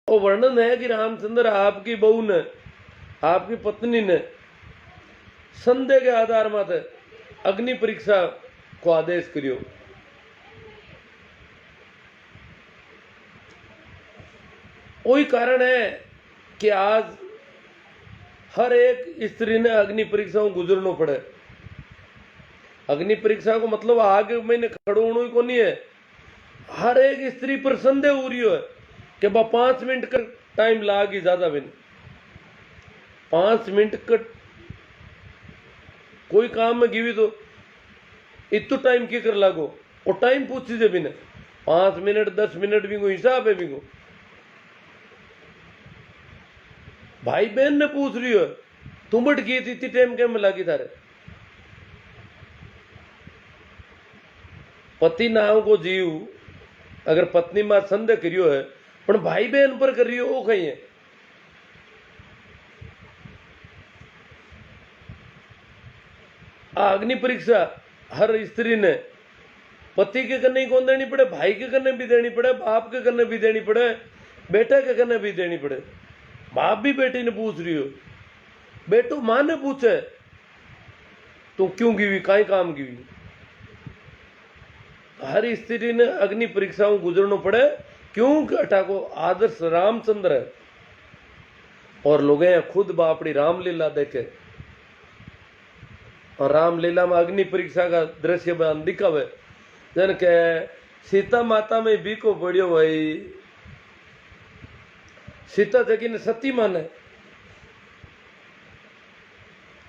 वो वर्णन है कि रामचंद्र आपकी बहू ने, आपकी पत्नी ने संदेह के आधार माते अग्नि परीक्षा को आदेश करियो। वही कारण है कि आज हर एक स्त्री ने अग्नि परीक्षाओं गुजरना पड़े। अग्नि परीक्षा को मतलब आगे मैंने खड़ो होना को नहीं है, हर एक स्त्री पर संदेह हो रही है कि बा 5 मिनट का टाइम लागी, ज्यादा भी नहीं। 5 मिनट का कोई काम में गिवी तो इतो टाइम की कर लागो, और टाइम पूछी जे भी ने 5 मिनट 10 मिनट भी को हिसाब है भी को। भाई बहन ने पूछ रही हो तुम बट की थी इतनी टाइम क्या में लागी थारे। पति नाम को जीव अगर पत्नी मां संदेह करियो है पर भाई बहन पर कर रही हो वो कहीं है। अग्नि परीक्षा हर स्त्री ने पति के करने ही कौन देनी पड़े, भाई के करने भी देनी पड़े, बाप के करने भी देनी पड़े, बेटा के करने भी देनी पड़े। बाप भी बेटी ने पूछ रही हो, बेटो मां ने पूछे तो क्यों गिवी, काई काम गिवी। हर स्त्री ने अग्नि परीक्षाओं गुजरना पड़े, क्योंकि अटा को आदर्श रामचंद्र है और लोग खुद बापड़ी रामलीला देखे और रामलीला में अग्नि परीक्षा का दृश्य बयान दिखावे। जन के सीता माता में भी को बढ़ियो भाई, सीता जगी ने सती माने।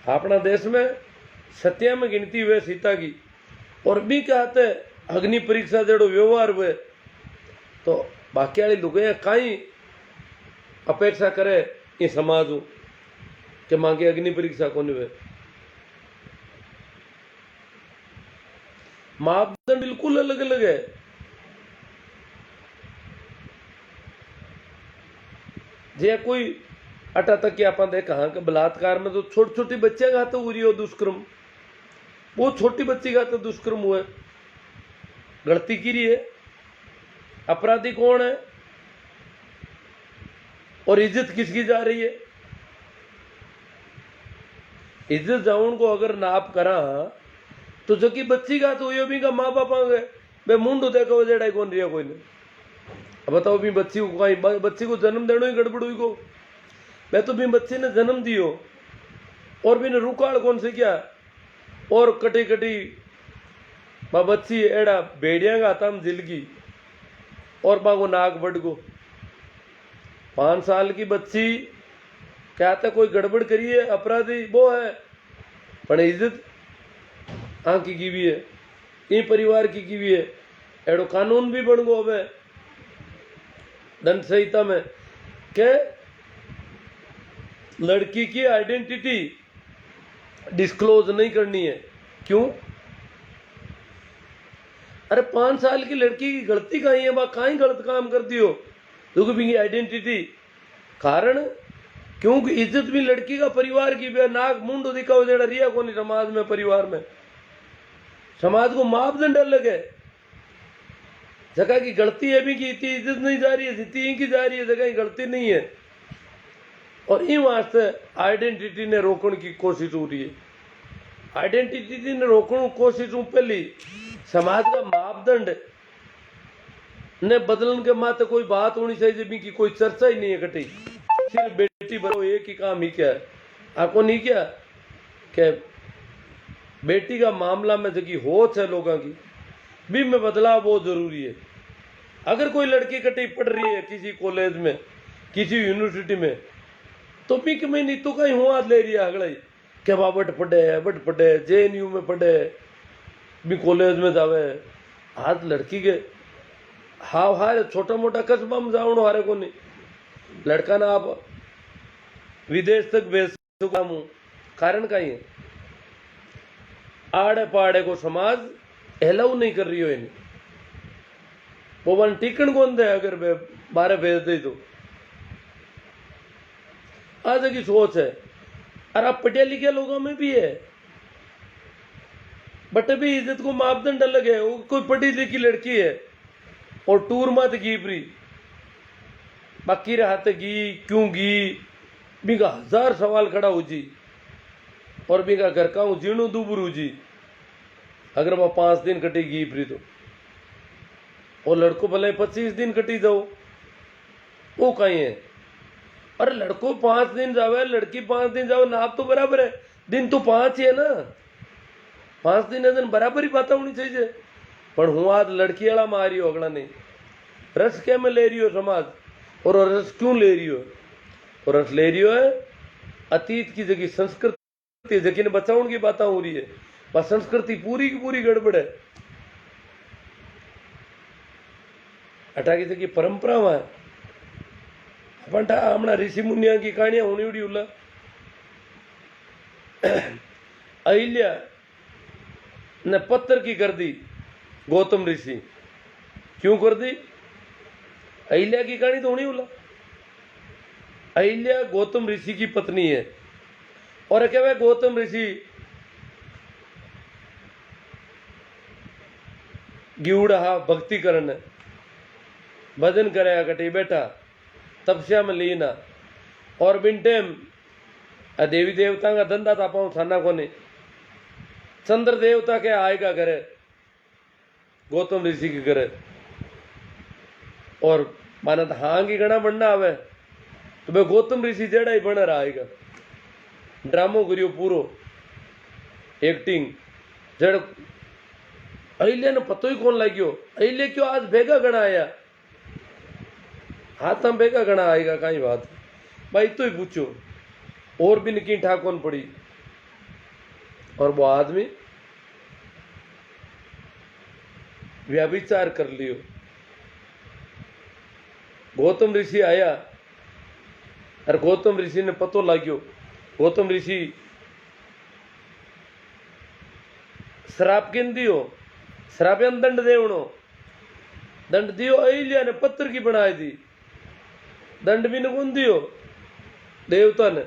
अपना देश में सत्या में गिनती हुए सीता की, और भी कहते अग्नि परीक्षा जड़ो व्यवहार हुए तो बाकी वाली लोग कहीं अपेक्षा करे ये समाज के मांगे अग्नि परीक्षा कौन हुए। मापदंड बिल्कुल अलग अलग है। जे कोई अटा तक कि आप देखा हाँ कि बलात्कार में तो छोटी छोटी बच्चे का तो हो दुष्कर्म, वो छोटी बच्ची का तो दुष्कर्म हुआ, गलती की रही है, अपराधी कौन है और इज्जत किसकी जा रही है। इज्जत जाऊन को अगर नाप करा तो जो कि बच्ची का तो यो भी का माँ बाप गए बे मुंडो देखो जेड़ा कौन रिया कोई नहीं। अब बताओ भी बच्ची को कहीं बच्ची को जन्म देना ही गड़बड़ हुई को, मैं तो भी बच्चे ने जन्म दियो और भी ने रुकाड़ कौन से क्या, और कटी कटी बच्ची एड़ा भेड़िया का तम जिलगी और बागो नाक बढ़ गो। 5 साल की बच्ची कहता कोई गड़बड़ करी है, अपराधी वो है, पर इज्जत हाँ की भी है, ये परिवार की भी है। एड़ो कानून भी बन गो अब दंड संहिता में के लड़की की आइडेंटिटी डिस्क्लोज नहीं करनी है। क्यों? अरे 5 साल की लड़की की गलती कहीं है, कहीं गलत काम करती हो तो भी आइडेंटिटी कारण, क्योंकि इज्जत भी लड़की का परिवार की भी नाक मुंडो दिखाओ जेड़ा रिया को नहीं समाज में, परिवार में। समाज को मापदंड अलग है, जगह की गलती है भी की इतनी इज्जत नहीं जा रही है जितनी इनकी जा रही है, जगह की गलती नहीं है। और इन वास्ते आइडेंटिटी ने रोकने की कोशिश हो रही है। आइडेंटिटी ने रोकने की कोशिश पहली समाज का मापदंड ने बदलन के माते कोई बात होनी चाहिए जब की कोई चर्चा ही नहीं है कटी। सिर्फ बेटी बनो एक ही काम ही क्या है, आपको नहीं क्या कि बेटी का मामला में जगी होच है लोगों की भी में बदलाव बहुत जरूरी है। अगर कोई लड़की कटी पढ़ रही है किसी कॉलेज में, किसी यूनिवर्सिटी में, तो भी कि मैं नहीं तो कहीं हुआ ले रही है अगला क्या बट पढ़े JNU में पढ़े भी कॉलेज में जावे। आज लड़की के हाव हारे छोटा मोटा कस्बा में जाओ हारे को नहीं, लड़का ना आप विदेश तक भेज सको। कारण का ही है आड़े पाड़े को समाज एलाउ नहीं कर रही हो इन्हें, वो वन टिकन कौन दे अगर बारह भेज दे तो। आज की सोच है, और आप पढ़े लिखे लोगों में भी है, बट अभी इज्जत को मापदंड अलग है। वो कोई पढ़ी लिखी लड़की है और टूर मत कीपरी बाकी रहते गी क्यों गी बीघा 1000 सवाल खड़ा हो जी। और बीघा घर का हूँ जीणु दूबरू जी अगर वह 5 दिन कटेगी फिर तो, और लड़को भले 25 दिन कटी जाओ वो कहीं है। अरे लड़को 5 दिन जावे लड़की 5 दिन जावे नाप तो बराबर है, दिन तो 5 ही है ना, 5 दिन दिन बराबर ही बात होनी चाहिए। पर हूँ आज लड़की वाला मारी हो अगला नहीं, रस क्या में ले रही हो समाज, और रस क्यों ले रही हो? और रस ले रही हो है अतीत की जगह संस्कृति जगह ने बचाने की बात हो रही है, पर संस्कृति पूरी की पूरी गड़बड़ है। अटा की जगह परंपरा है अपन हमने ऋषि मुनिया की कहानियां होनी उड़ी उल्ला। अहिल्या ने पत्थर की कर दी गौतम ऋषि, क्यों कर दी? अहिल्या की कहानी तो होनी उल्ला। अहिल्या गौतम ऋषि की पत्नी है और क्या गौतम ऋषि गिउड़ा भक्ति करन भजन करे कटी बैठा तपस्या में लीना, और बिन टाइम देवी देवता का धंधा था पाऊँ थाना को नहीं, चंद्र देवता के आएगा करे गौतम ऋषि के करे, और माना तो हाँ की गणा बनना आवे तो भाई गौतम ऋषि जेड़ा ही बना रहेगा। ड्रामो करियो पूरो एक्टिंग जड़ अहिल्या ने पतो ही कौन लगियो, अहिल्या क्यों आज भेगा गणा आया, हाथ हम बेगा गणा आएगा कहीं बात भाई तो ही पूछो, और भी निकी ठाकोन पड़ी। और वो आदमी व्यभिचार कर लियो। गौतम ऋषि आया और गौतम ऋषि ने पतो लाग्यो, गौतम ऋषि श्राप किन दियो, श्राप्यन दंड देवनो, दंड दियो अहिल्या ने पत्थर की बनाई दी, दंड भी ने कौन दियो? देवता ने,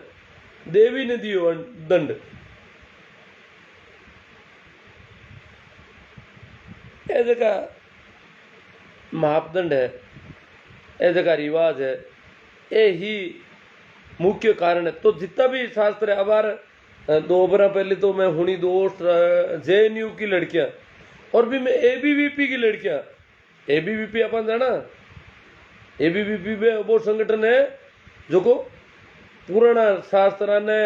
देवी ने दियो दंड। ऐसे का मापदंड है, ऐसे का रिवाज है, ये ही मुख्य कारण है। तो जितना भी शास्त्र है, अबार 2 बरस पहले तो मैं हुनी दोस्त JNU की लड़कियां और भी मैं ABVP की लड़कियां, ABVP अपन जाना, ABVP में वो संगठन है जो को पुराना शास्त्र ने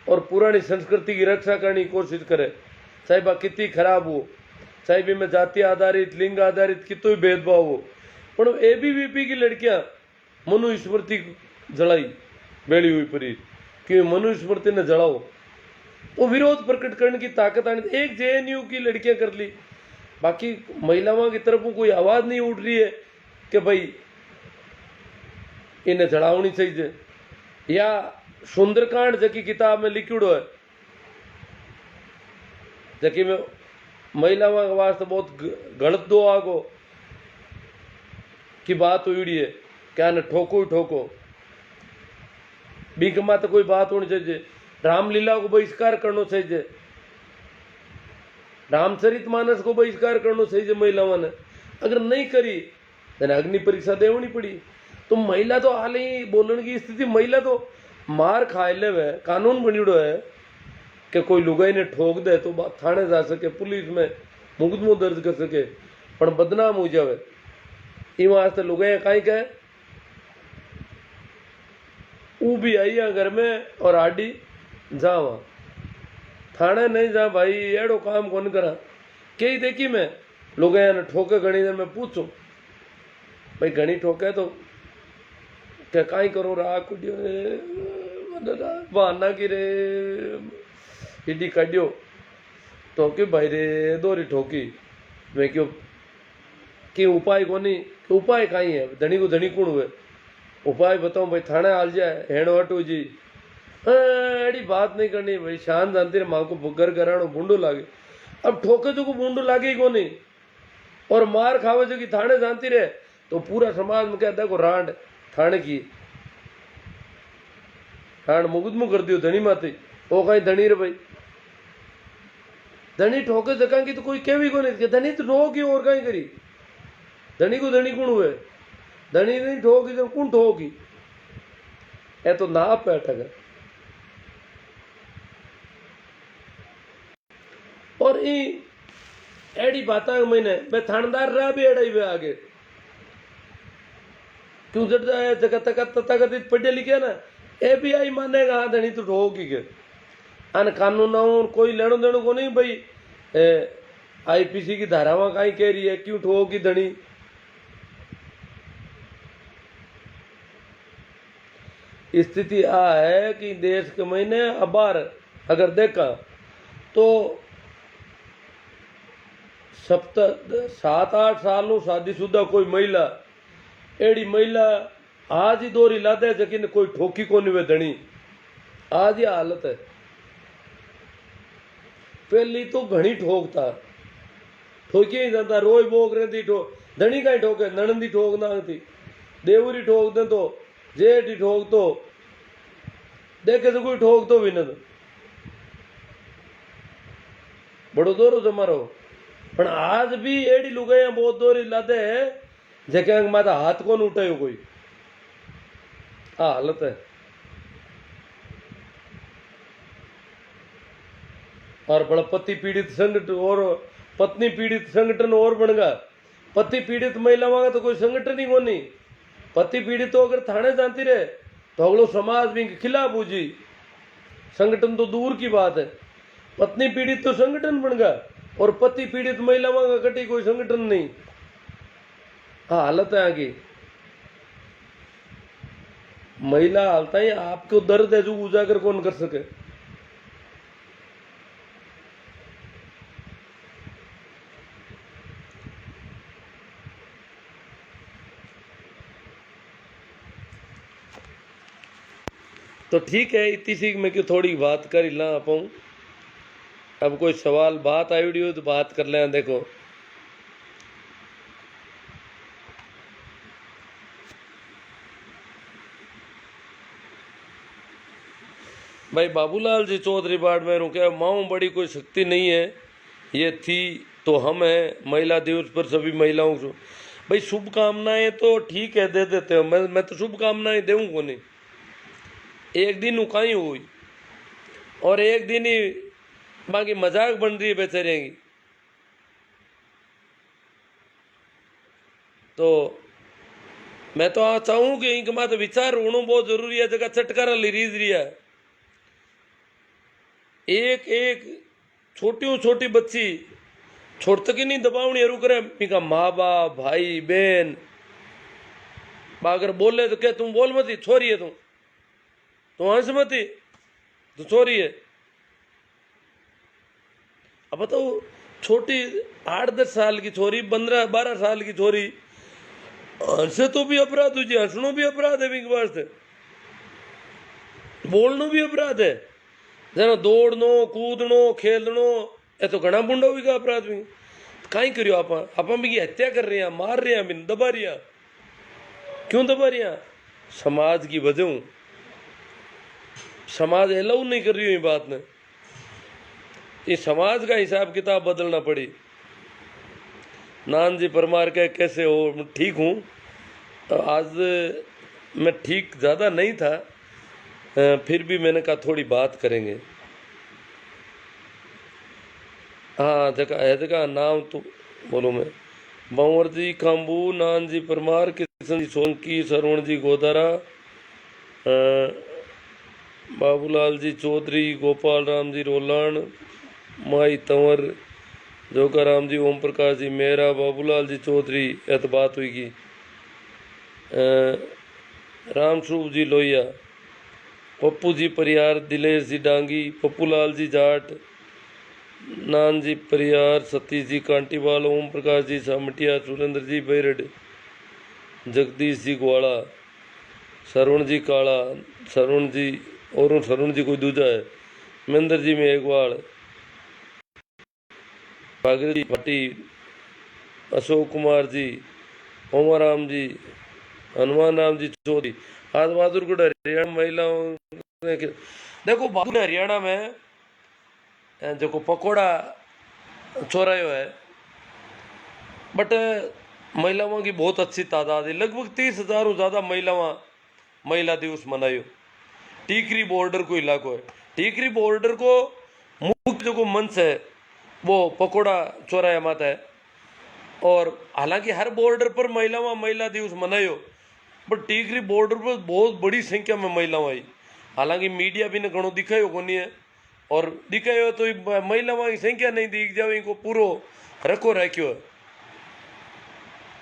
और पुरानी संस्कृति की रक्षा करने की कोशिश करे, चाहे वह कितनी खराब हो, चाहे भी में जाति आधारित लिंग आधारित कितो भी भेदभाव हो, पर ABVP की लड़कियां मनुस्मृति जलाई बेड़ी हुई परी कि मनुस्मृति ने जलाओ, वो विरोध प्रकट करने की ताकत आनी। एक JNU की लड़कियां कर ली, बाकी महिलाओं की तरफ कोई आवाज नहीं उठ रही है कि भाई इन्हें जड़ावनी चाहिए। या सुंदरकांड जकी किताब में लिखिड़ो है, जकी में महिलाओं के वास्ते बहुत गलत दो आगो की बात हुई है, क्या न ठोको ही ठोको, बीकमा तो कोई बात होनी चाहिए। रामलीला को बहिष्कार करना चाहिए, रामचरित मानस को बहिष्कार करना चाहिए महिलाओं ने, अगर नहीं करी तो अग्नि परीक्षा देवनी पड़ी। तो महिला तो हाल ही बोलने की स्थिति, महिला तो मार खाए ले वे, कानून बनिड़ो है कि कोई लुगाई ने ठोक दे तो थाने जा सके, पुलिस में मुकदमो दर्ज कर सके, पर बदनाम हो जावे। इन वास्ते लुगाई कहीं कहे ऊ भी आई घर में और आडी जावा, थाने नहीं जा भाई, एड़ो काम कौन करा। कई देखी मैं लोग ने ठोके घनी देर में पूछो भाई घनी ठोके तो क्या काई करो रा कुडियो बहाना की रे हिडी काटियो ठोकी भाई रे दोरी ठोकी। मैं क्यों कि उपाय कोनी, उपाय काई है, धनी को धनी कौन हुए, उपाय बताओ भाई, थाने हाल जाए हेणो हटू जी, एड़ी बात नहीं करनी भाई, शान जानती रे माँ को बुगर करानो बूंडो लागे। अब ठोके जो को बूंडो लागे ही कोनी और मार खावे जो की थाने जानती रहे तो पूरा समाज में कहता है रांड थाने की रांड मुकदमो कर दियो धनी माते, वो कहीं धनी रे भाई, धनी ठोके जगह की तो कोई केवी को नहीं, धनी तो रो की और कहीं करी, धनी को धनी कौन हुए, धनी नहीं ठोकी तो कौन ठोकी? ये तो नाप है ठगर। और एड़ी बात मैंने मैं थानेदार रहा भी एड़ा ही आगे क्यों जट जाए जगह तक पढ़े लिखे ना ए भी आई मानेगा हाँ धनी तो ठोकी के अन कानून कोई लेनो देनो को नहीं भाई। आईपीसी की धारावां कहीं कह रही है क्यों ठोकी धनी? स्थिति आ है कि देश के महीने अबार अगर देखा तो 7-8 सालों शादीशुदा कोई महिला एड़ी महिला आज ही दोरी लादे लेकिन कोई ठोकी को नहीं वे धनी। आज ये हालत है। पहली तो घनी ठोकता ठोकी ही जाता रोज बोक रही थी धनी का ही ठोके नणंदी ठोक ना थी देवरी ठोक दे तो जेठ ही ठोक तो देखे तो कोई ठोक तो भी न बड़ो दोरो जमारो पण आज भी एड़ी लुगाइया बहुत दोरी लादे है जेके माता हाथ को उठायो कोई हालत है। और बड़ा पति पीड़ित संगठन और पत्नी पीड़ित संगठन और बन गया। पति पीड़ित महिलाओं का तो कोई संगठन ही कोनी। पति पीड़ित तो अगर थाने जाती रहे तो अगलो समाज भी के खिलाफ हो जी संगठन तो दूर की बात है। पत्नी पीड़ित तो संगठन बन गया और पति पीड़ित महिलाओं का कटी कोई संगठन नहीं। हालत है आगे महिला हालता ही आपको दर्द है जो उजागर कौन कर सके। तो ठीक है इतनी सी मैं क्यों थोड़ी बात कर ही ला पाऊँ। अब कोई सवाल बात आई हो तो बात कर लें। देखो भाई बाबूलाल जी चौधरी बाड़ में रुके माँ बड़ी कोई शक्ति नहीं है ये थी तो हम हैं महिला दिवस पर सभी महिलाओं को भाई शुभकामनाएं तो ठीक है दे देते हो। मैं तो शुभकामनाएं दूँ को नहीं। एक दिन उकाई हुई और एक दिन ही बाकी मजाक बन रही है बेचारे की। तो मैं तो चाहूँ कि इनके माते विचार होना बहुत जरूरी है। जगह चटकारा ली रीज रही है एक एक छोटी बच्ची छोड़ तक ही नहीं दबावनी है रुक रहे इनका माँ बाप भाई बहन अगर बोले तो क्या तुम बोल मती छोरी है तुम हंस मती तो छोरी है। अब बताओ छोटी 8-10 साल की छोरी 15-12 साल की छोरी हंसे तो भी अपराध हो जी हंसनो भी अपराध है बिग वास्ते बोलनो भी अपराध है जना दौड़नो कूदनो खेलनो ये तो घना बुंडा भी का अपराध भी कहीं करियो आप भी हत्या कर रहे हैं मार रहे हैं बिन दबा रही क्यों दबा रही समाज की वजह समाज अलाउ नहीं कर रही है बात ने ये समाज का हिसाब किताब बदलना पड़ी। नान जी परमार के कैसे हो ठीक हूँ तो आज मैं ठीक ज़्यादा नहीं था फिर भी मैंने कहा थोड़ी बात करेंगे। हाँ जगह नाम तो बोलो मैं बावर जी काम्बू नान जी परमार किशन जी सोलंकी सरवण जी गोदारा बाबूलाल जी चौधरी गोपाल राम जी रोलान माई तंवर जोगा राम जी ओम प्रकाश जी मेहरा बाबूलाल जी चौधरी एत बात हुई की राम स्वरूप जी लोहिया पप्पू जी परियार दिलेश जी डांगी पप्पूलाल जी जाट नान जी परियार सतीश जी कांटीवाल ओम प्रकाश जी सामटिया सुरेंद्र जी बैरड जगदीश जी ग्वाड़ा सरवण जी काला सरवण जी और सरवण जी कोई दूजा है महेंद्र जी मेघवाल भागीरथ जी भाटी अशोक कुमार जी ओमाराम जी हनुमान राम जी चौधरी आज बहादुरगढ़ हरियाणा महिलाओं देखो बहादुर हरियाणा में जो पकोड़ा चोरायो है बट महिलाओं की बहुत अच्छी तादाद है, लगभग 30,000 ज़्यादा महिलावां महिला दिवस मनायो। टीकरी बॉर्डर को इलाको है, टीकरी बॉर्डर को मुख्य जो मंच है वो पकोड़ा चौराया माता है। और हालांकि हर बॉर्डर पर महिलावां महिला दिवस मनायो, बट टीकरी बॉर्डर पर बहुत बड़ी संख्या में महिलावां आई। हालांकि मीडिया भी ने घणो दिखायो कोनी है, और दिखायो तो महिलावां की संख्या नहीं दिख जावे, इनको पूरो रखो रख्यो है।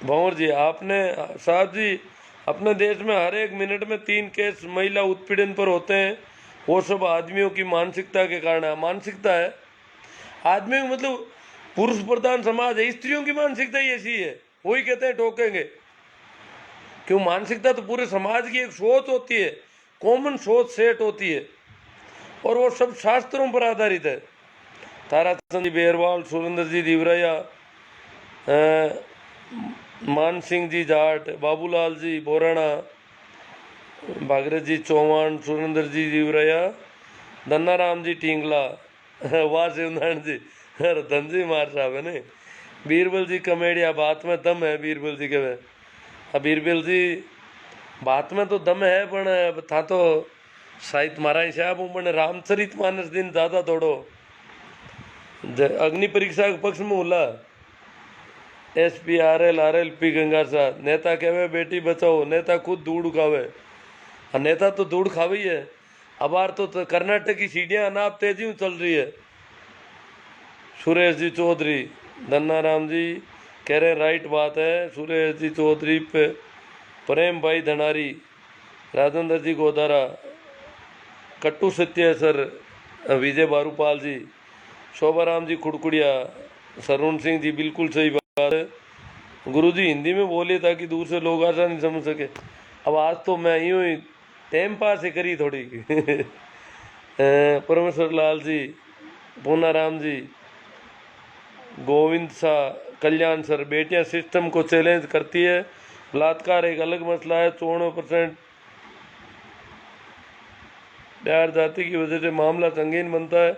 भंवर जी आपने साहब जी, अपने देश में हर एक मिनट में 3 केस महिला उत्पीड़न पर होते हैं। वो सब आदमियों की मानसिकता के कारण है। मानसिकता है आदमी मतलब पुरुष प्रधान समाज है, स्त्रियों की मानसिकता ही ऐसी है, वही कहते हैं ठोकेंगे। क्यों? मानसिकता तो पूरे समाज की एक सोच होती है, कॉमन सोच सेट होती है, और वो सब शास्त्रों पर आधारित है। ताराचंद जी बेरवाल, सुरेंद्र जी दिवराया, मान सिंह जी जाट, बाबूलाल जी बोराणा, भागरथ जी चौहान, सुरेंद्र जी दिवराया, धन्नाराम जी टींगला, वाह शिवनारायण जी, रतन जी मार साहब है ने, बीरबल जी कमेडिया, बात में दम है बीरबल जी के। बीरबल जी बात में तो दम है, पण था तो साहित्य महाराज साहब उमने रामचरित मानस दिन ज़्यादा थोड़ो अग्नि परीक्षा के पक्ष में होला। SP RL RLP गंगा साहब नेता कहवे बेटी बचाओ, नेता खुद दूड़ उगावे। नेता तो दूड़ खावी है। अब बार तो कर्नाटक की सीढ़ियाँ अनाप तेजी चल रही है। सुरेश जी चौधरी, धन्नाराम जी कह रहे राइट बात है। सुरेश जी चौधरी पे प्रेम भाई धनारी, राजेंद्र जी गोदारा, कट्टू सत्य सर, विजय बारूपाल जी, शोभाराम जी खुड़कुड़िया, सरुण सिंह जी बिल्कुल सही बात है। गुरु जी हिंदी में बोले ताकि दूर से लोग आसानी समझ सके। अब आज तो मैं यूँ ही टाइम पास ही करी थोड़ी। परमेश्वर लाल जी, पूनाराम जी, गोविंद शाह, कल्याण सर, बेटियां सिस्टम को चैलेंज करती है, बलात्कार एक अलग मसला है। 94% प्यार जाति की वजह से मामला संगीन बनता है।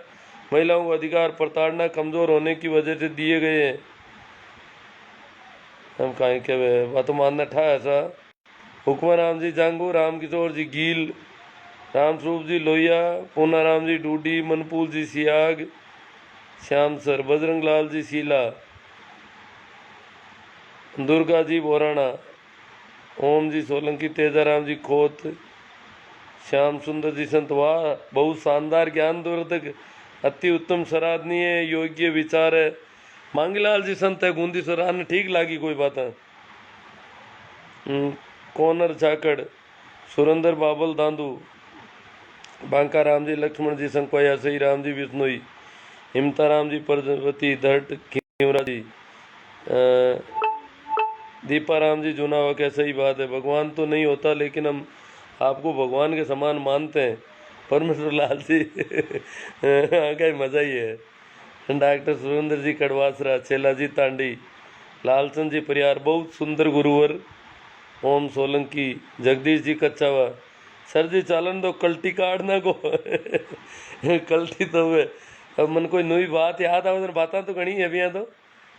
महिलाओं को अधिकार प्रताड़ना कमजोर होने की वजह से दिए गए हैं। हम कहें क्या बात मानना था ऐसा। हुक्माराम जी जांगू, राम किशोर जी गील, रामस्वरूप जी लोहिया, पूनाराम जी डूडी, मनपूल जी सियाग, श्याम सर, बजरंग लाल जी शीला, दुर्गा जी बोराणा, ओम जी सोलंकी, तेजाराम जी खोत, श्याम सुंदर जी संत। वाह, बहुत शानदार ज्ञानवर्धक, अति उत्तम सराहनीय योग्य विचार है। मांगीलाल जी संत है गूंदी सराहन ठीक लागी कोई बात है। कोनर झाकड़, सुरेंद्र बाबल दांदू, बांका राम जी, लक्ष्मण जी संकवाया, सही राम जी बिश्नोई, हिमता राम जी प्रजापति, धट खीमरा जी, दीपा राम जी जुनावा क्या सही बात है। भगवान तो नहीं होता लेकिन हम आपको भगवान के समान मानते हैं। परमेश्वर लाल जी का मजा ही है। डॉक्टर सुरेंद्र जी कड़वासरा, छेला जी तांडी, लालचंद जी परियार, बहुत सुंदर गुरुवर, ओम सोलंकी, जगदीश जी कच्चावा, सर जी चालन दो कल्टी काटना को। कल्टी तो वे अब मन कोई नई बात याद आवे, बातें तो घनी है अभी तो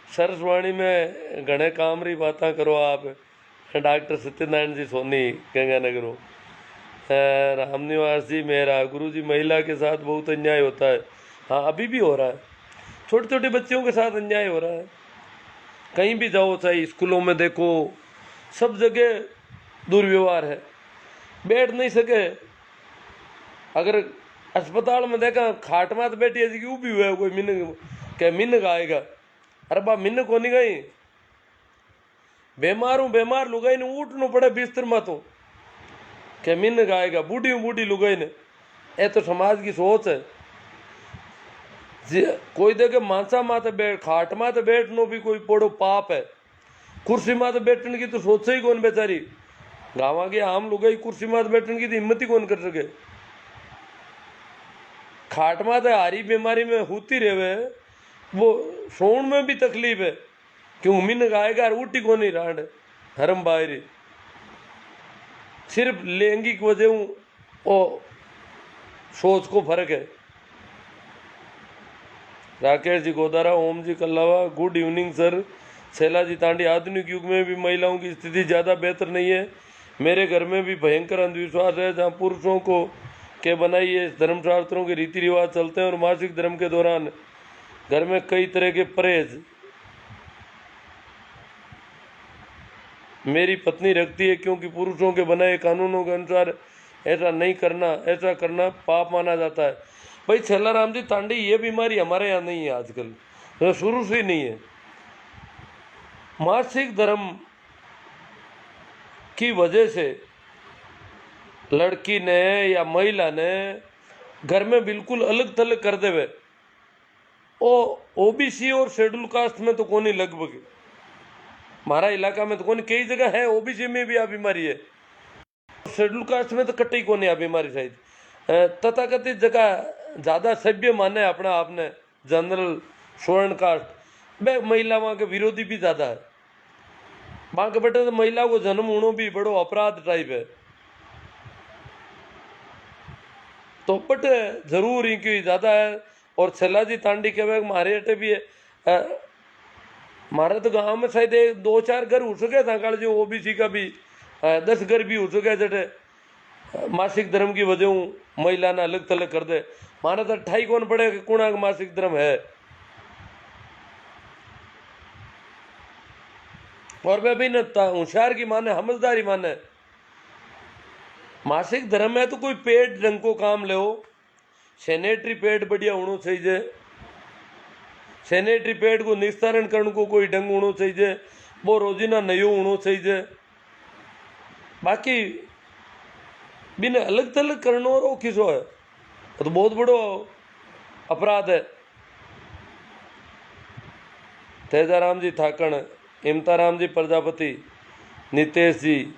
सरसवाणी में घने काम री बातें करो आप। डॉक्टर सत्यनारायण जी सोनी गंगानगर, रामनिवास जी मेरा, गुरु जी महिला के साथ बहुत अन्याय होता है। हाँ अभी भी हो रहा है, छोटे छोटे बच्चों के साथ अन्याय हो रहा है। कहीं भी जाओ, चाहे स्कूलों में देखो, सब जगह दुर्व्यवहार है। बैठ नहीं सके, अगर अस्पताल में देखा खाट में तो बैठी ऐसी क्यों भी हुआ है, कोई मिन क्या मिन आएगा। अरे बा मिन को नहीं गई, बीमार लुगाई ने उठना पड़े बिस्तर में तो क्या मिन गाएगा। बूढ़ी लुगाई ने, ये तो समाज की सोच है। कोई देखे मांसा माते बैठ, खाट माते बैठनो भी कोई बड़ो पाप है। कुर्सी माते बैठने की तो सोच ही कौन बेचारी। गाँव के आम लुगाई कुर्सी माते बैठने की तो हिम्मत ही कौन कर सके। खाट माते हारी बीमारी में होती रहे, वो सोन में भी तकलीफ है। क्यों मिन गाएगा उठी को नहीं रांड हरम बाहरी, सिर्फ लैंगिक वजह ओ सोच को फर्क है। राकेश जी गोदारा, ओम जी कल्लावा, गुड इवनिंग सर, शैलाजी तांडी, आधुनिक युग में भी महिलाओं की स्थिति ज़्यादा बेहतर नहीं है। मेरे घर में भी भयंकर अंधविश्वास है, जहाँ पुरुषों को के बनाई ये धर्मशास्त्रों के रीति रिवाज चलते हैं और मासिक धर्म के दौरान घर में कई तरह के परहेज मेरी पत्नी रखती है, क्योंकि पुरुषों के बनाए कानूनों के अनुसार ऐसा करना पाप माना जाता है। भाई छल्लाराम जी तांडी, ये बीमारी हमारे यहाँ नहीं है आजकल, तो शुरू से ही नहीं है। मासिक धर्म की वजह से लड़की ने या महिला ने घर में बिल्कुल अलग थलग कर देवे। ओबीसी और शेड्यूल कास्ट में तो कोनी, लगभग हमारा इलाका में तो कोनी, कई जगह है ओबीसी में भी आ बीमारी है, शेड्यूल कास्ट में तो कट्टी कोनी आ बीमारी शायद। तथाकथित जगह ज़्यादा सभ्य माने अपना आपने जनरल स्वर्ण कास्ट में महिला वहाँ के विरोधी भी ज़्यादा है। वहाँ के बेटे तो महिला को जन्म होना भी बड़ो अपराध टाइप है। तो बट जरूर इनकी ज़्यादा है। और छल्लाजी तांडी के वे मारे अटे भी है। हमारे तो गांव में शायद 2-4 घर हो सके था काल जो ओबीसी का भी 10 घर भी हो सके जटे मासिक धर्म की वजह महिला ने अलग थलग कर दे। माना तो 28 कौन पड़े कि कुणा का मासिक धर्म है। और वे भी न होशियार की माने, समझदारी माने, मासिक धर्म है तो कोई पेट ढंग को काम ले, सैनिटरी पेड बढ़िया होना चाहिए। सैनिटरी पेड को निस्तारण करने को कोई ढंग होना चाहिए, वो रोजीना नयो होना चाहिए। बाकी बिना अलग थलग करना और किसो है तो बहुत बड़ो अपराध है। तेजाराम जी थाकण, इमताराम जी प्रजापति, नितेश जी,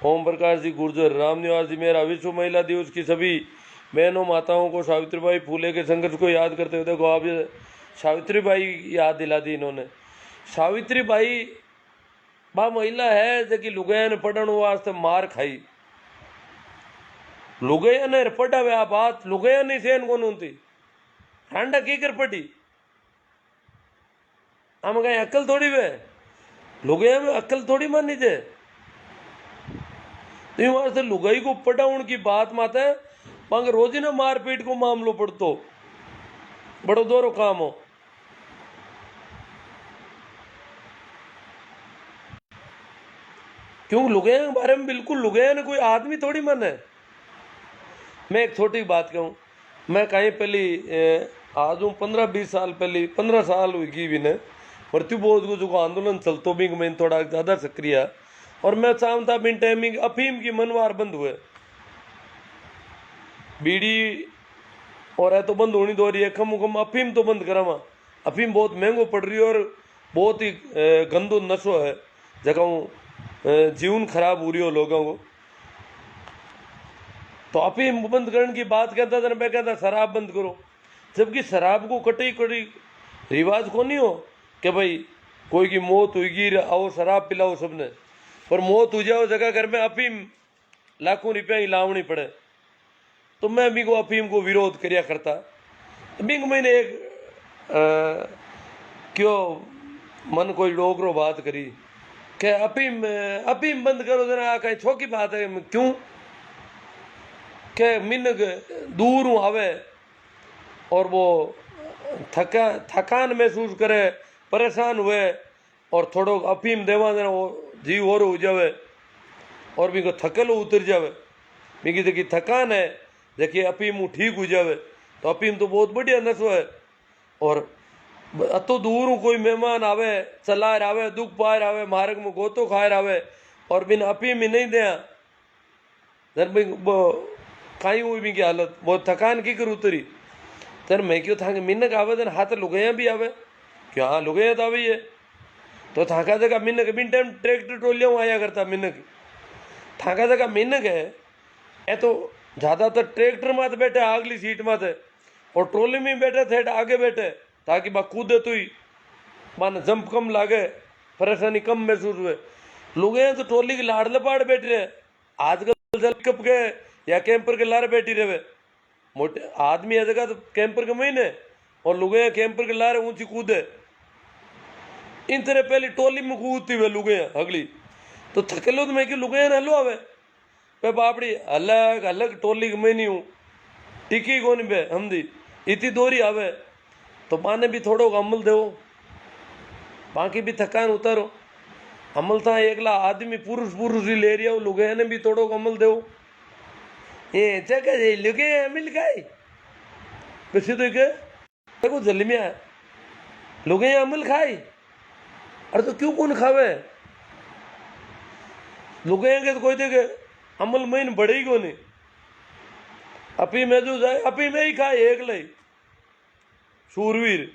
ओम प्रकाश जी गुर्जर, रामनिवास जी मेरा। विश्व महिला दिवस की सभी बहनों माताओं को सावित्रीबाई फूले के संघर्ष को याद करते हुए, देखो आप ये सावित्रीबाई याद दिला दी इन्होंने। सावित्रीबाई बा महिला है जबकि लुगाया ने पढ़ने वास्ते मार खाई। लुगाया ने पढ़ावे आ बात लुगाया नहीं सेन कौन होती ठंडा की कर पड़ी। हम कहीं अक्ल थोड़ी वे लुगाया में अक्ल थोड़ी मानी जे। तो वास्ते लुगाई को पढ़ाउन की बात माता है मगर रोजी ना मारपीट को मामलो पड़तो बड़ो दोरो काम हो। क्यों लुगाया के बारे में बिल्कुल लुगाया ने कोई आदमी थोड़ी मन है। मैं एक छोटी बात कहूँ, मैं कहीं पहली आज हूँ 15-20 साल पहले 15 साल हुई की भी ने मृत्यु बोध को जो आंदोलन चलतो भी मैं थोड़ा ज़्यादा सक्रिय और मैं चाहता बिन टाइमिंग अफीम की मनवार बंद हुए। बीड़ी और है तो बंद होनी दो रही है, कम कम अफीम तो बंद करावा। अफीम बहुत महंगो पड़ रही है और बहुत ही गंदो नशो है, जगह जीवन खराब हो रही हो लोगों को। तो अफीम बंद करने की बात कहता था, मैं कहता शराब बंद करो, जबकि शराब को कटी कटी रिवाज को नहीं हो कि भाई कोई की मौत हुई आओ शराब पिलाओ सबने, पर मौत हो जाओ जगह घर में अफीम लाखों रुपया ही लावनी पड़े। तो मैं भी को अफीम को विरोध करिया करता। बिंग मैंने एक क्यों मन कोई डोगरो बात करी कि अफीम बंद करो जना, कहीं छोकी बात है। क्यों के मिनक दूर आवे और वो थकान महसूस करे, परेशान हुए और थोड़ो अफीम देवा देना वो जीव और हो जावे और भी को थकेलो उतर जावे। बिकी देखी थकान है देखिए अफीम ठीक हो जावे। तो अफीम तो बहुत बढ़िया नशो है। और अतो दूर कोई मेहमान आवे चलार आवे दुख पार आवे मार्ग में गोतो खाएर आवे और बिन अफीम ही नहीं दिया कहीं हुई भी की हालत बहुत थकान की कर उतरी। तर मैं क्यों था मिनक आवे दिन हाथ लुगैया भी आवे क्या, हाँ लुगैया तो आवे है। तो थाका जगह मिनक बिन टाइम ट्रैक्टर ट्रोलियों आया करता मिनक थाका जगह मिनक है। ए तो ज़्यादातर ट्रैक्टर में बैठे अगली सीट में थे और ट्रोली में बैठे थे आगे बैठे ताकि बा कूदे तो ही मान जंप कम लागे, परेशानी कम महसूस हुए। लोग हैं तो ट्रोली की लाड़ लपाड़ बैठ रहे। आजकल पिकअप के या कैंपर के लारे बैठी रहे मोटे आदमी है जगह तो कैंपर के महीने और लोग हैं कैंपर के लारे ऊंची कूदे। इन तरह पहली टोली में कूदती वे लुगे अगली तो थकेलो तो मैं कि लुगे न हलो आवे पे बापड़ी अलग अलग टोली में नहीं हूँ टिकी कौन बे हमदी इतनी दोरी आवे तो माने भी थोड़ो अमल दो बाकी भी थकान उतारो अमल था एकला आदमी पुरुष पुरुष ही ले रहा हो लुगे ने भी थोड़ो अमल दो ये जगह लुगे मिल गए किसी तो के देखो जलमिया लुगे अमल खाई अरे तो क्यों कौन खावे लुगे के तो कोई देखे अमल महीन बढ़े ही को नहीं अपी में जो जाए अपी में ही खाए एक लई शूरवीर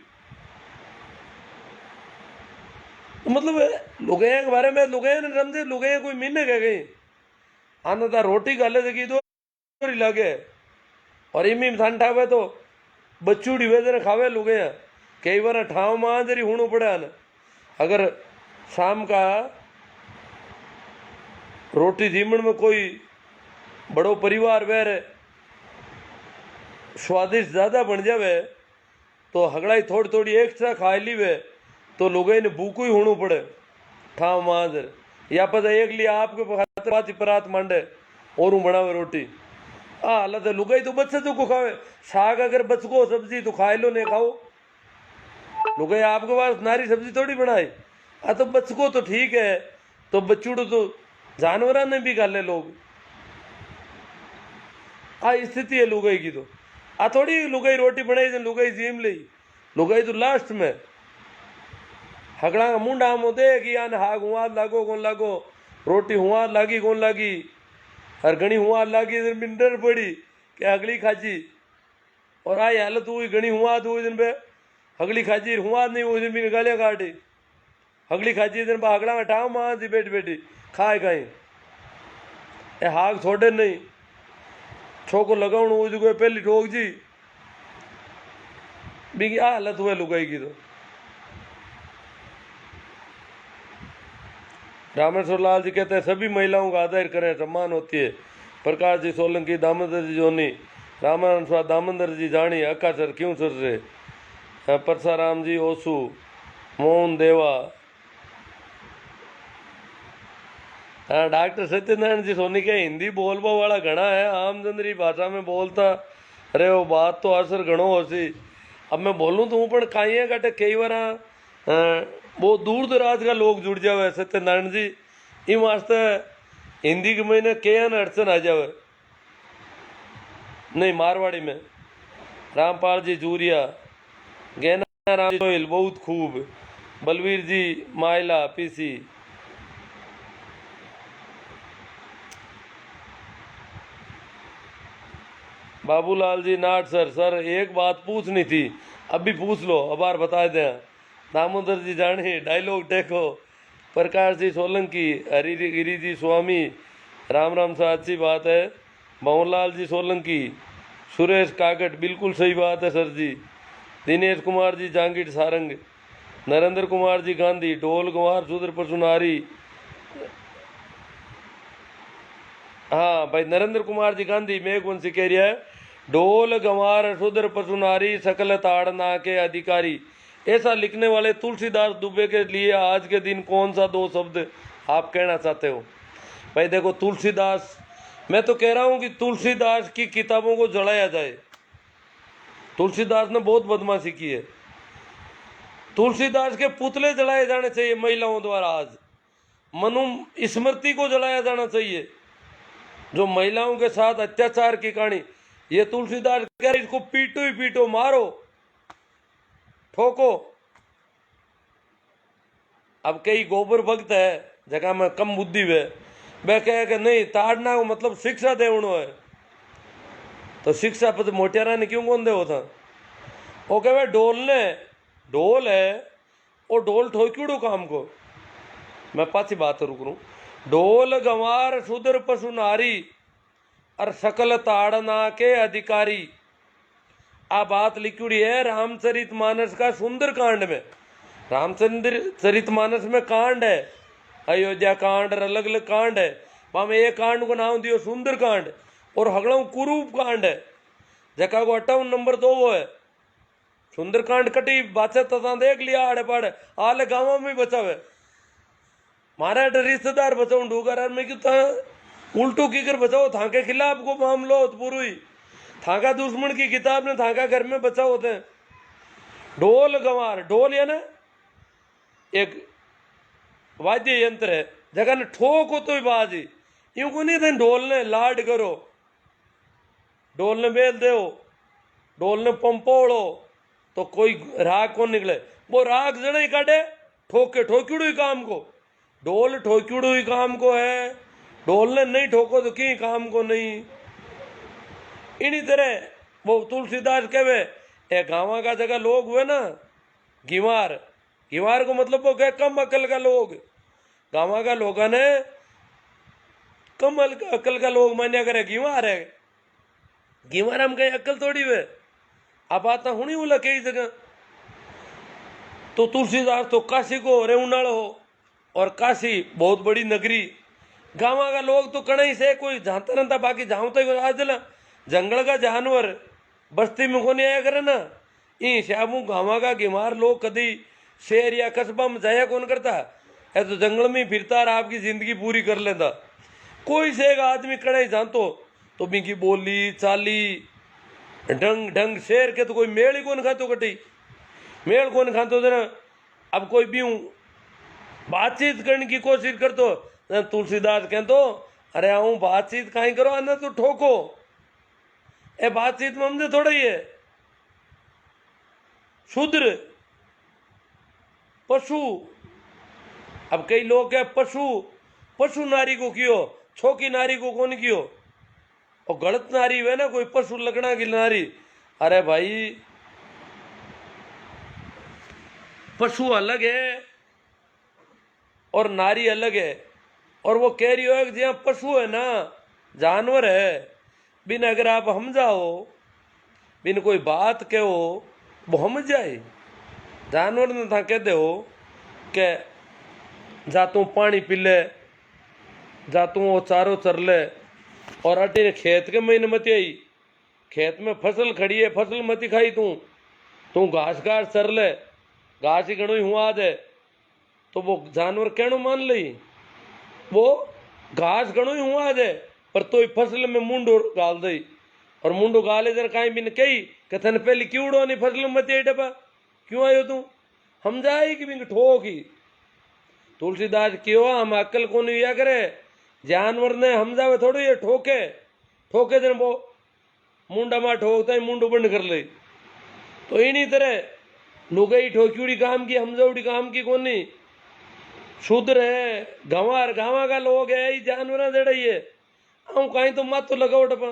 मतलब लुगे के बारे में लुगे ने समझे लुगे कोई मीने कह गई आना था रोटी गाले से की दो लगे और इमी ठंडा हुए तो बच्चूड़ी वे खावे लुगे कई बार ठाव मां जरी हूणो पड़े न अगर शाम का रोटी जीमण में कोई बड़ो परिवार वे स्वादिष्ट ज़्यादा बन जावे तो हगड़ाई थोड़ी थोड़ी एक्स्ट्रा खा ली वे तो लोगों ने भूखू ही होना पड़े ठाव मांजर या पता एक लिया आपके पाती परात मांडे और बनावे रोटी अल्लाह तो लुगाई तो बच्चे तो को खावे साग अगर बचको सब्जी तो खाए लो नहीं खाओ लुगाई आपके पास नारी सब्जी थोड़ी बनाए तो बचको तो ठीक है तो बच्चूड़ो तो जानवरा ने भी गाले लोग स्थिति है लुगाई की तो थोड़ी लुगाई रोटी बनाई लुगाई जीम ली लुगाई तो लास्ट में हगड़ा का मुंडा हम दे कि यान हाग हुआ लागो कौन लागो रोटी हुआ लागी कौन लागी हर घनी हुआ लागी इधर मिंडर पड़ी कि अगली खाची और आई हालत हुई घनी हुआ तो दिन पे अगली खाची हुआ नहीं हुई दिन गालियाँ काटी अगली खाची दिन पे हगड़ा ठाव मां थी बैठी बैठी खाए खाई ए हाग छोड़े नहीं छोको लगाउण हो कोई पहली ठोक जी बीगी हालत हुए लुगाई की तो रामेश्वर लाल जी कहते हैं सभी महिलाओं का आदर करें सम्मान होती है प्रकाश जी सोलंकी दामोदर जी जोनी रामानंद स्वाद दामोदर जी जानी अक्का सर क्यों सर से परसाराम जी ओसू मोहन देवा हाँ डॉक्टर सत्यनारायण जी सोनी के हिंदी बोलबा वाला घना है आमजनरी भाषा में बोलता अरे वो बात तो असर घणो होसी अब मैं बोलूँ तो हूँ पर काइया कटे कई बार वो दूर दराज का लोग जुड़ जावे सत्यनारायण जी इन वास्ते हिंदी के महीने के अड़चन आ जावे नहीं मारवाड़ी में रामपाल जी जूरिया गैना राम जी बहुत खूब बलवीर जी माइला पीसी बाबूलाल जी नाट सर एक बात पूछनी थी अभी पूछ लो अबार बता दें दामोदर जी जाने डायलॉग टेको प्रकाश जी सोलंकी हरिगिरी जी स्वामी राम राम सा अच्छी बात है भवनलाल जी सोलंकी सुरेश कागट बिल्कुल सही बात है सर जी दिनेश कुमार जी जांगीर सारंग नरेंद्र कुमार जी गांधी ढोल गंवार सुधर पशुनारी हाँ भाई नरेंद्र कुमार जी गांधी मेघवंशी कह रहा है ढोल गंवार सुधर पशुनारी सकल ताड़ना के अधिकारी ऐसा लिखने वाले तुलसीदास दुबे के लिए आज के दिन कौन सा दो शब्द आप कहना चाहते हो भाई देखो तुलसीदास मैं तो कह रहा हूं कि तुलसीदास की किताबों को जलाया जाए तुलसीदास ने बहुत बदमाशी की है तुलसीदास के पुतले जलाए जाने चाहिए महिलाओं द्वारा आज मनु स्मृति को जलाया जाना चाहिए जो महिलाओं के साथ अत्याचार की कहानी ये तुलसीदास कह रहे इसको पीटो ही पीटो मारो ठोको अब कई गोबर भक्त है जगह में कम बुद्धि वे वह कहे कि नहीं ताड़ना को मतलब शिक्षा देवनो है तो शिक्षा पर मोटियारा ने क्यों कौन दे होता वो कहे ढोल है वो ढोल ठोक्यूड़ो काम को मैं पाची बात रुक रू ढोल गंवार सुधर पशु नारी और सकल ताड़ना के अधिकारी आ बात लिखी है रामचरितमानस का सुंदर कांड में रामचरितमानस में कांड है अयोध्या कांड और अलग अलग कांड है वहां में एक कांड को नाम दियो सुंदर कांड और हगड़ों कुरूप कांड है जका को 58 नंबर 2 वो है सुंदरकांड कटी बाचा तथा देख लिया आड़े पाड़े आले गाँव में बचावे मारा रिश्तेदार बचाऊ डूगर में क्यों था उल्टू की कर बचाओ था के खिलाफ को मामलो पूरी थाका दुश्मन की किताब ने थाका घर में बचाओ होते हैं। ढोल गंवार ढोल या ना एक वाद्य यंत्र है जगह ने ठोको तो ही बाजी यूं को नहीं थे ढोल ने लाड करो ढोल ने बेल दो ढोल ने पंपोड़ो तो कोई राग कौन निकले वो राग जने ही काटे ठोके ठोक्यूड़ू ही काम को ढोल ठोक्यूड़ू ही काम को है ढोल ने नहीं ठोको तो की काम को नहीं। इन्हीं तरह वो तुलसीदास कहे ए गाँव का जगह लोग हुए ना गिवार गिवार को मतलब वो कहे कम अकल का लोग गाँव का लोगों ने कम अकल का लोग मान्या करे गिवार है गिवार हम कहीं अकल थोड़ी वे आप आता हुनी बोला कई जगह तो तुलसीदास तो काशी को रेउनाल हो और काशी बहुत बड़ी नगरी गाँव का लोग तो कहीं से कोई जानता रहता बाकी जाऊँ तो आज ना जंगल का जानवर बस्ती में को नहीं आया करे ना इन श्यामू गाँव का गिमार लोग कभी शहर या कस्बा में जाया कौन करता है तो जंगल में फिरता रहा आपकी जिंदगी पूरी कर लेता कोई से एक आदमी कड़ाई जानतो तो बिकी बोली चाली ढंग ढंग शेर के तो कोई मेल ही कौन खातो कटी मेल कौन खातो ना अब कोई भी बातचीत करने की कोशिश करतो तुलसीदास कह तो अरे आऊँ बातचीत कहीं करो ना तो ठोको ए बातचीत में हमसे थोड़ा ही है शूद्र पशु अब कई लोग क्या पशु पशु नारी को कियो छोकी नारी को कौन कियो और गलत नारी है ना कोई पशु लगना की नारी अरे भाई पशु अलग है और नारी अलग है और वो कह रही हो कि जहाँ पशु है ना जानवर है बिन अगर आप हम जाओ बिन कोई बात कहो वो हम जाए जानवर ने था कह दो के जा तू पानी पी ले जा तू वो चारो चर ले और अटे खेत के महीने मत आई खेत में फसल खड़ी है फसल मत खाई तू घास घास चर ले घास ही गणो ही हुआ दे तो वो जानवर कहनो मान ली वो घास गणो ही हुआ दे पर तो फसल में मुंडो गाल दई और मुंडो गाले जर कहीं भी कही कथन पहले क्यों उड़ो नहीं फसल में मत डबा क्यों आयो तू हम जाए कि बिंग ठोकी तुलसीदास क्यों हम अक्ल को नहीं हुआ करे जानवर ने हम जावे थोड़ी ये ठोके ठोके जन वो मुंडा मा ठोकता ही मुंडो बंद कर ले तो इन्हीं तरह लुगाई ठोक्यूड़ी काम की हमजाउड़ी काम की कौन नहीं शूद्र है गंवार गाँव का लोग है जानवर जड़ा ही है आऊँ कहीं तो मत तो लगाओ टपा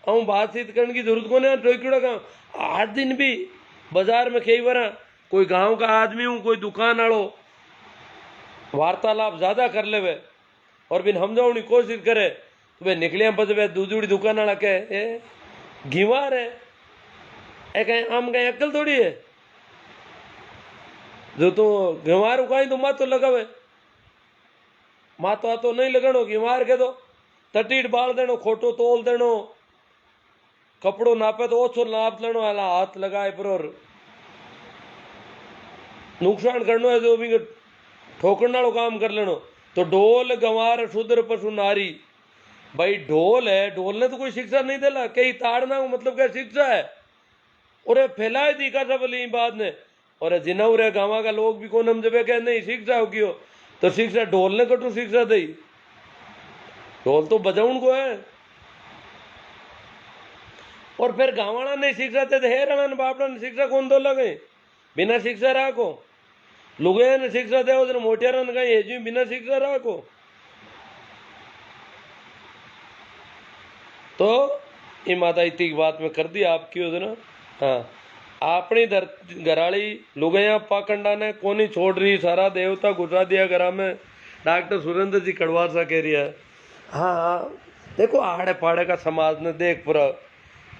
आऊँ बातचीत करने की जरूरत को नहीं ठोक्यूड़ा काम 8 दिन भी बाजार में कई बार कोई गांव का आदमी हूँ कोई दुकान आड़ो वार्तालाप ज्यादा कर ले वे और बिन समझाने की कोशिश करे तो वे निकलिया बस वे दूधूड़ी दुकान आड़ा कहे घीवार है ए कहीं आम कहीं अक्ल थोड़ी है जो तू घीवार कहीं तो मातो लगावे मातो तो नहीं लगानो घीवार के तो तटीट बाल देनो खोटो तोल देनो कपड़ो नापे तो ओछो नाप लेनो आला हाथ लगाए पर और नुकसान करनो है जो भी ठोकण वालों काम कर लेनो तो ढोल गंवार शूद्र पशु नारी भाई ढोल है ढोल ने तो कोई शिक्षा नहीं देला कई ताड़ना मतलब क्या शिक्षा है और फैलाए दी का सब बाद ने और जिनौर है गाँव का लोग भी कौन हम जब कह नहीं शिक्षा होगी हो तो शिक्षा ढोल ने कटू शिक्षा दी ढोल तो बजाउन को है और फिर गाँवाना ने शिक्षा दे हेराना ने बापड़ा ने शिक्षा कौन दो लगे बिना शिक्षा राखो लुगे ने शिक्षा दे उधर मोटियारा ने कहीं हेजू बिना शिक्षा राखो तो ये माता इतनी बात में कर दी आपकी उधर हाँ अपनी घराली लुगया पाकंडा ने कोनी छोड़ रही सारा देवता घुसा दिया घरा में डॉक्टर सुरेंद्र जी कड़वार सा कह रही है हाँ देखो आड़े पाड़े का समाज ने देख पूरा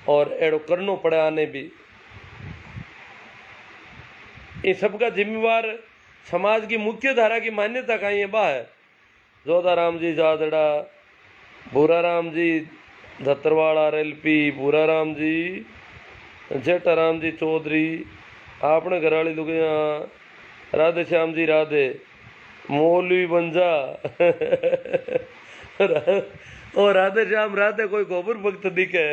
और एड़ो करनो पड़े आने भी ये सबका जिम्मेवार समाज की मुख्य धारा की मान्यता का ये बा है जोधाराम जी जादड़ा भूराराम जी धतरवाड़ा RLP भूराराम जी जेठाराम जी चौधरी आपने घरवाली दुखे राधे श्याम जी राधे मौलवी बन जा और राधे श्याम राधे कोई गोबर भक्त दिखे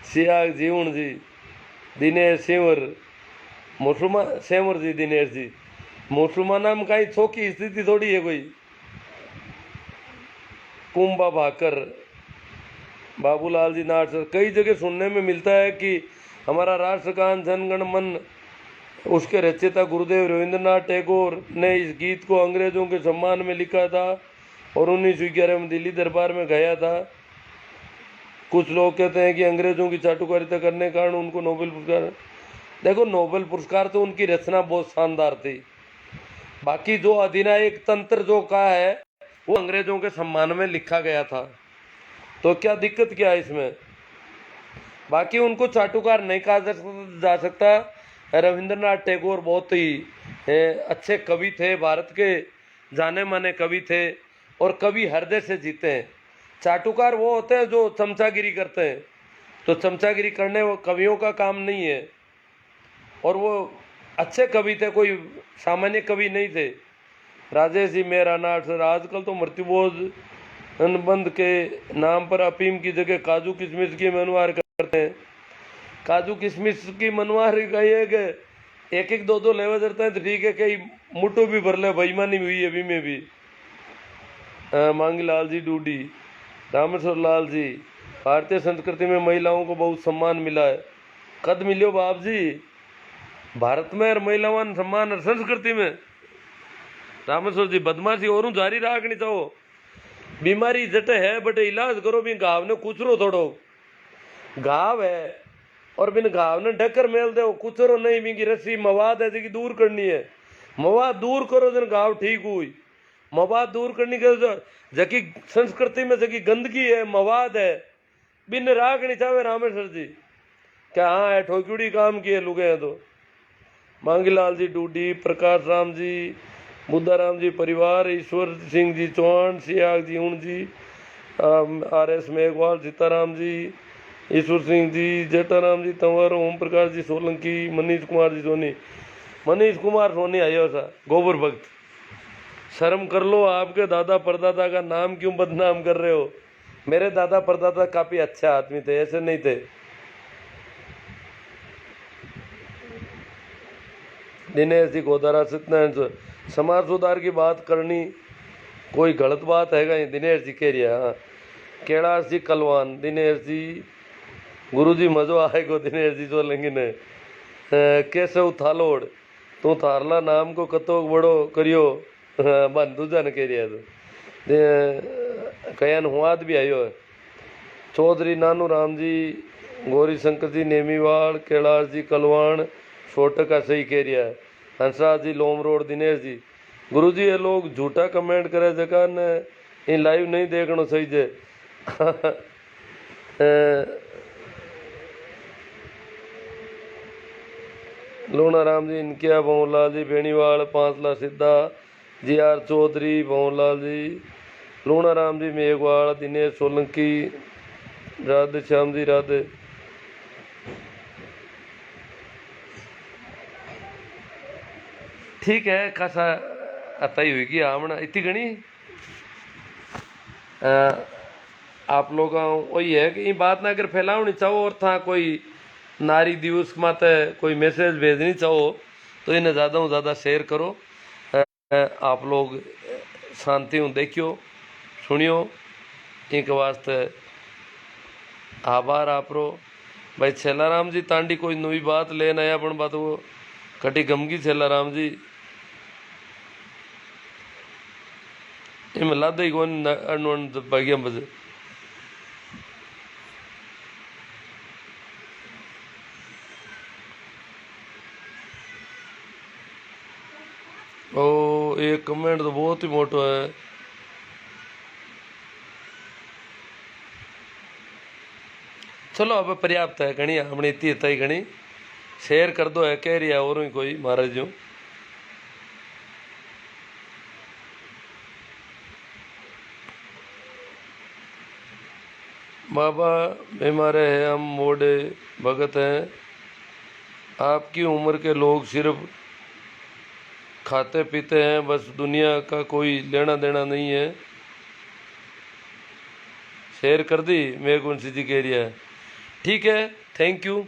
सियाग जीवन जी दिनेश सिंवर मुसलमान सेवर जी दिनेश जी मुसलमाना में कहीं छोकी स्थिति थोड़ी है कोई कुंभा भाकर बाबूलाल जी नाट सर कई जगह सुनने में मिलता है कि हमारा राष्ट्रगान जनगण मन उसके रचयिता गुरुदेव रविंद्रनाथ टैगोर ने इस गीत को अंग्रेजों के सम्मान में लिखा था और 1911 में दिल्ली दरबार में गाया था। कुछ लोग कहते हैं कि अंग्रेजों की चाटुकारिता करने के कारण उनको नोबेल पुरस्कार। देखो नोबेल पुरस्कार तो उनकी रचना बहुत शानदार थी, बाकी जो अधिनायक तंत्र जो का है वो अंग्रेजों के सम्मान में लिखा गया था, तो क्या दिक्कत क्या है इसमें। बाकी उनको चाटुकार नहीं कहा जा सकता। रविंद्रनाथ टैगोर बहुत ही अच्छे कवि थे, भारत के जाने माने कवि थे और कवि हृदय से जीते हैं। चाटुकार वो होते हैं जो चमचागिरी करते हैं, तो चमचागिरी करने वो कवियों का काम नहीं है। और वो अच्छे कवि थे, कोई सामान्य कवि नहीं थे। राजेश जी मेरा नाट सर आजकल तो मृत्युबोध अनुबंध के नाम पर अफीम की जगह काजू किशमिश की मनवार करते हैं। काजू किशमिश की मनवार है कि एक एक दो लेवे जरते हैं तो ठीक है, कई मुट्ठू भी भर ले, बेईमानी हुई अभी में भी। मांगीलाल जी डूडी, रामेश्वर लाल जी, भारतीय संस्कृति में महिलाओं को बहुत सम्मान मिला है। कद मिलियो बाप जी भारत में और महिलावान सम्मान और संस्कृति में। रामेश्वर जी बदमाशी और जारी रखनी चाहो, बीमारी जटे है बट इलाज करो। भी घाव ने कुचरो थोड़ो, घाव है और बिन घाव ने ढक्कर मेल दो, कुचरो नहीं। बिंगी रस्सी मवाद है जी दूर करनी है, मवाद दूर करो जन घाव ठीक हुई। मवाद दूर करनी के जकी संस्कृति में जकी गंदगी है मवाद है बिन राखनी चाहे रामेश्वर जी क्या हाँ है ठोकुड़ी काम किए लुगे हैं तो। मांगीलाल जी डूडी, प्रकाश राम जी, बुद्धा राम जी परिवार, ईश्वर सिंह जी चौहान, सियाग जी ऊण जी, RS मेघवाल, सीताराम जी, ईश्वर सिंह जी, जेठाराम जी तंवर, ओम प्रकाश जी सोलंकी, मनीष कुमार जी सोनी। मनीष कुमार सोनी आयो सा गोबर भक्त, शर्म कर लो, आपके दादा परदादा का नाम क्यों बदनाम कर रहे हो। मेरे दादा परदादा काफी अच्छे आदमी थे, ऐसे नहीं थे। दिनेश जी गोदारा सत्यनारायण, समाज सुधार की बात करनी कोई गलत बात है कहीं। दिनेश जी कह रहा हाँ। कैलाश जी कलवान, दिनेश जी गुरु जी मजो आएगो। दिनेश जी सोलंकी ने कैसे उथालोड़ तू थारला नाम को कतो बड़ो करियो बन दूजा ने कह रहा तो कयान हुआद भी आयो है। चौधरी नानू राम जी, गौरी शंकर जी नेमीवाल, कैलाश जी कलवान छोटे का सही कह रहा है। हंसराज जी लोम रोड, दिनेश जी गुरु जी ये लोग झूठा कमेंट करे जगह ने इन लाइव नहीं देखना सही जे लूणा राम जी इनकिया, भवनलाल जी बेणीवाल, पांचला सिद्धा, GR चौधरी, भवनलाल जी, लूणा राम जी मेघवाल, दिनेश सोलंकी, राधे श्याम जी राधे। ठीक है खासा आता ही होगी हमने इतनी घनी। आप लोग वही है कि ये बात ना अगर फैलावनी चाहो और था कोई नारी दिवस माते कोई मैसेज भेजनी चाहो तो इन्हें ज़्यादा से ज़्यादा शेयर करो। आप लोग शांति हूँ देखियो सुनियो, इनके वास्ते आभार आपरो। भाई छेलाराम जी तांडी कोई नई बात लेन आया पण बात वो कटी गमगी छेलाराम जी इम लादे ही कौन अनवन भाग्य बजे ओ एक कमेंट तो बहुत ही मोटो है। चलो अब पर्याप्त है घनी हमने इतनी इतना ही घनी शेयर कर दो है कह रही है और कोई महाराज जो बाबा बीमारे हैं हम मोड़े भगत हैं आपकी उम्र के लोग सिर्फ खाते पीते हैं, बस दुनिया का कोई लेना देना नहीं है। शेयर कर दी मेरे को सीधी कह रही है। ठीक है, थैंक यू।